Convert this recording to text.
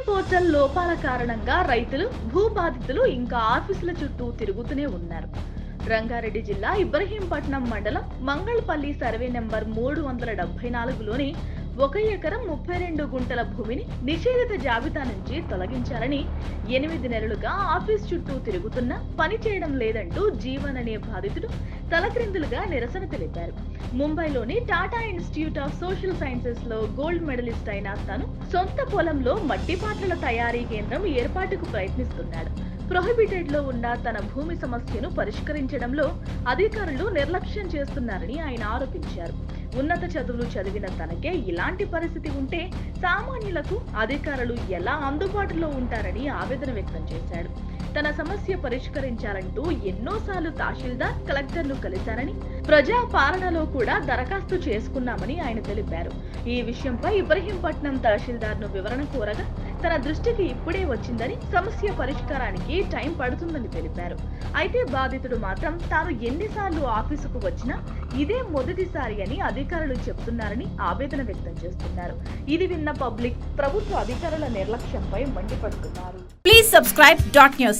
Portal లోపాల కారణంగా రైతులు, భూ బాధితులు ఇంకా ఆఫీసుల చుట్టూ తిరుగుతూనే ఉన్నారు. రంగారెడ్డి జిల్లా ఇబ్రహీంపట్నం మండలం మంగళపల్లి సర్వే నెంబర్ 374లోని 1 ఎకరం 32 గుంటల భూమిని నిషేధిత జాబితా నుంచి తొలగించాలని 8 నెలలుగా ఆఫీస్ చుట్టూ తిరుగుతున్నా పని చేయడం లేదంటూ జీవన్ అనే బాధితుడు తలక్రిందులుగా నిరసన తెలిపారు. ముంబైలోని Tata institute of social sciences లో గోల్డ్ మెడలిస్ట్ అయిన తను సొంత పొలంలో మట్టి పాత్రల తయారీ కేంద్రం ఏర్పాటుకు ప్రయత్నిస్తున్నాడు. ప్రొహిబిటెడ్ లో ఉన్న తన భూమి సమస్యను పరిష్కరించడంలో అధికారులు నిర్లక్ష్యం చేస్తున్నారని ఆయన ఆరోపించారు. ఉన్నత చదువులు చదివిన తనకే ఇలాంటి పరిస్థితి ఉంటే సామాన్యులకు అధికారులు ఎలా అందుబాటులో ఉంటారని ఆవేదన వ్యక్తం చేశాడు. తన సమస్య పరిష్కరించాలంటూ ఎన్నోసార్లు తహసీల్దార్, కలెక్టర్ను కలిశారని, ప్రజా పాలనలో కూడా దరఖాస్తు చేసుకున్నామని ఆయన తెలిపారు. ఈ విషయంపై ఇబ్రహీంపట్నం తహసీల్దార్ను వివరణ కోరగా తన దృష్టికి ఇప్పుడే వచ్చిందని, సమస్య పరిష్కారానికి టైం పడుతుందని తెలిపారు. అయితే బాధితుడు మాత్రం తాను ఎన్నిసార్లు ఆఫీసుకు వచ్చినా ఇదే మొదటిసారి అని అధికారులు చెబుతున్నారని ఆవేదన వ్యక్తం చేస్తున్నారు. ఇది విన్న పబ్లిక్ ప్రభుత్వ అధికారుల నిర్లక్ష్యంపై మండిపడుతున్నారు. Please subscribe .news.